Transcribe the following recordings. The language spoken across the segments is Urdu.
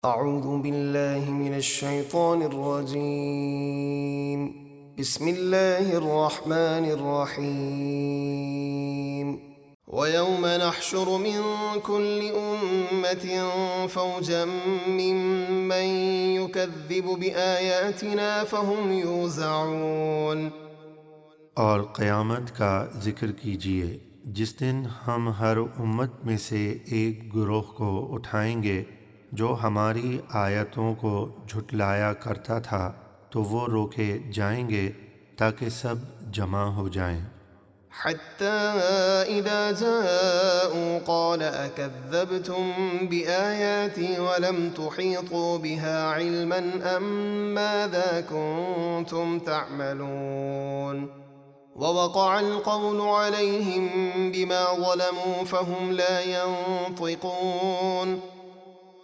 أعوذ بالله من الشيطان الرجيم. بسم الله الرحمن الرحيم. ويوم نحشر من كل أمة فوجا ممن يكذب بآياتنا فهم يوزعون۔ اور قیامت کا ذکر کیجیے جس دن ہم ہر امت میں سے ایک گروہ کو اٹھائیں گے جو ہماری آیتوں کو جھٹلایا کرتا تھا، تو وہ روکے جائیں گے تاکہ سب جمع ہو جائیں۔ حتى إذا جاءوا قال أكذبتم بآياتي ولم تحيطوا بها علما أم ماذا كنتم تعملون ووقع القول عليهم بما ظلموا فهم لا ينطقون۔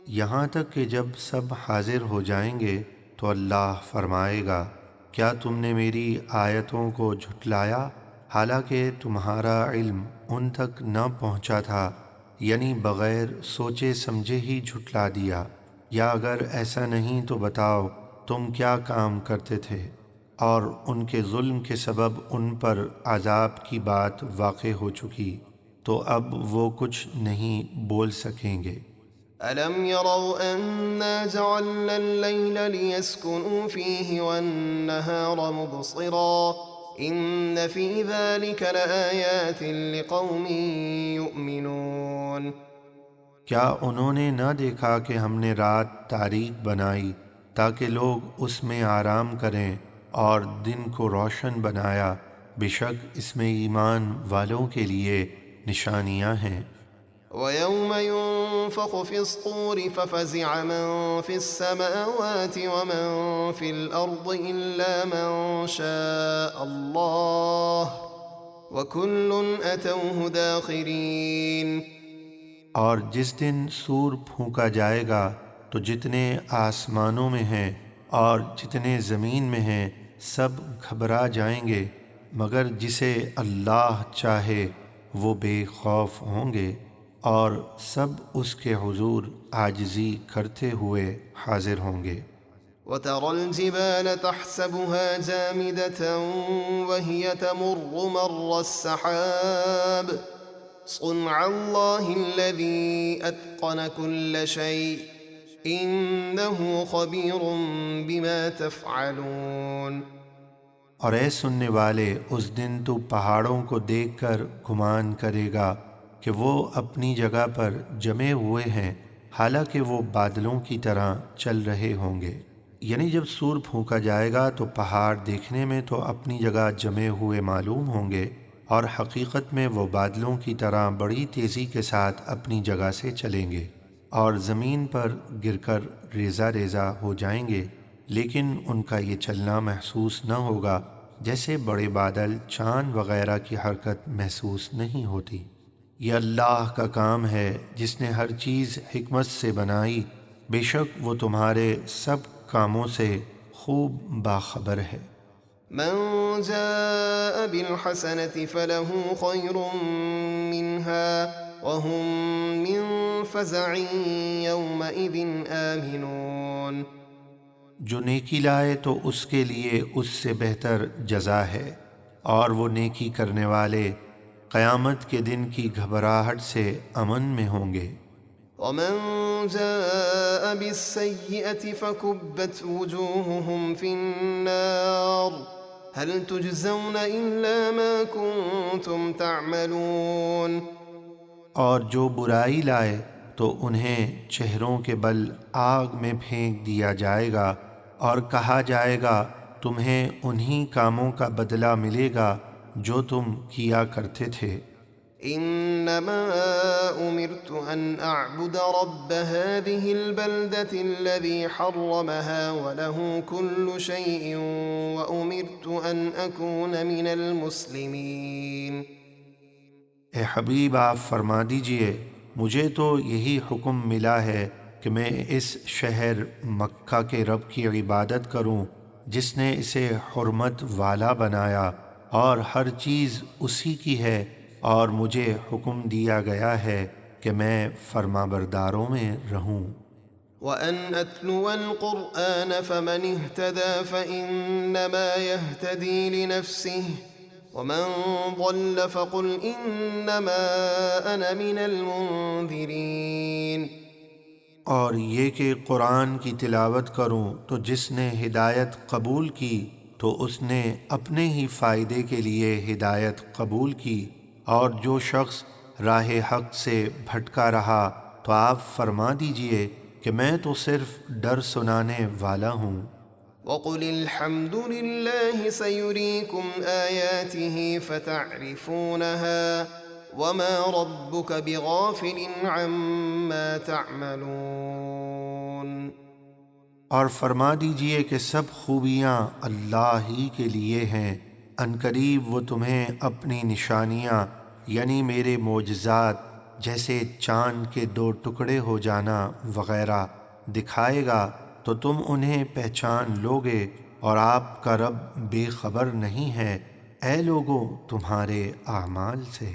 یہاں تک کہ جب سب حاضر ہو جائیں گے تو اللہ فرمائے گا، کیا تم نے میری آیتوں کو جھٹلایا حالانکہ تمہارا علم ان تک نہ پہنچا تھا، یعنی بغیر سوچے سمجھے ہی جھٹلا دیا؟ یا اگر ایسا نہیں تو بتاؤ تم کیا کام کرتے تھے؟ اور ان کے ظلم کے سبب ان پر عذاب کی بات واقع ہو چکی، تو اب وہ کچھ نہیں بول سکیں گے۔ ألم يروا أنا جعلنا الليل ليسكنوا فيه والنهار مبصرا إن في ذلك لآيات لقوم يؤمنون۔ کیا انہوں نے نہ دیکھا کہ ہم نے رات تاریک بنائی تاکہ لوگ اس میں آرام کریں اور دن کو روشن بنایا؟ بے شک اس میں ایمان والوں کے لیے نشانیاں ہیں۔ ويوم ينفخ في الصور ففزع من في السماوات ومن في الأرض إلا من شاء الله وكل أتوه داخرين۔ اور جس دن سور پھونکا جائے گا تو جتنے آسمانوں میں ہیں اور جتنے زمین میں ہیں سب گھبرا جائیں گے، مگر جسے اللہ چاہے وہ بے خوف ہوں گے، اور سب اس کے حضور عاجزی کرتے ہوئے حاضر ہوں گے۔ وترى الجبال تحسبها جامدة وهي تمر مر السحاب صنع الله الذي أتقن كل شيء إنه خبير بما تفعلون۔ اور اے سننے والے، اس دن تو پہاڑوں کو دیکھ کر گمان کرے گا کہ وہ اپنی جگہ پر جمے ہوئے ہیں حالانکہ وہ بادلوں کی طرح چل رہے ہوں گے۔ یعنی جب سور پھونکا جائے گا تو پہاڑ دیکھنے میں تو اپنی جگہ جمے ہوئے معلوم ہوں گے، اور حقیقت میں وہ بادلوں کی طرح بڑی تیزی کے ساتھ اپنی جگہ سے چلیں گے اور زمین پر گر کر ریزہ ریزہ ہو جائیں گے، لیکن ان کا یہ چلنا محسوس نہ ہوگا جیسے بڑے بادل چاند وغیرہ کی حرکت محسوس نہیں ہوتی۔ یہ اللہ کا کام ہے جس نے ہر چیز حکمت سے بنائی، بے شک وہ تمہارے سب کاموں سے خوب باخبر ہے۔ من جاء بالحسنة فله خير منها وهم من فزع يومئذ آمنون۔ جو نیکی لائے تو اس کے لیے اس سے بہتر جزا ہے، اور وہ نیکی کرنے والے قیامت کے دن کی گھبراہٹ سے امن میں ہوں گے۔ ومن جاء بالسيئة فكبت وجوههم في النار هل تجزون إلا ما كنتم تعملون۔ اور جو برائی لائے تو انہیں چہروں کے بل آگ میں پھینک دیا جائے گا اور کہا جائے گا تمہیں انہی کاموں کا بدلہ ملے گا جو تم کیا کرتے تھے۔ انما امرت ان اعبد رب هذه البلدة الذي حرمها وله كل شيء وامرت ان اكون من المسلمين۔ اے حبیب آپ فرما دیجئے مجھے تو یہی حکم ملا ہے کہ میں اس شہر مکہ کے رب کی عبادت کروں جس نے اسے حرمت والا بنایا، اور ہر چیز اسی کی ہے، اور مجھے حکم دیا گیا ہے کہ میں فرما برداروں میں رہوں۔ وأن أتلو القرآن فمن اهتدى فإنما يهتدي لنفسه ومن ضل فقل إنما أنا من المنذرين۔ اور یہ کہ قرآن کی تلاوت کروں تو جس نے ہدایت قبول کی تو اس نے اپنے ہی فائدے کے لیے ہدایت قبول کی، اور جو شخص راہ حق سے بھٹکا رہا تو آپ فرما دیجئے کہ میں تو صرف ڈر سنانے والا ہوں۔ وقل الحمد لله سيريكم آياته فتعرفونها وما ربك بغافل عما تعملون۔ اور فرما دیجئے کہ سب خوبیاں اللہ ہی کے لیے ہیں، عنقریب وہ تمہیں اپنی نشانیاں یعنی میرے معجزات جیسے چاند کے 2 ٹکڑے ہو جانا وغیرہ دکھائے گا تو تم انہیں پہچان لوگے، اور آپ کا رب بے خبر نہیں ہے اے لوگوں تمہارے اعمال سے۔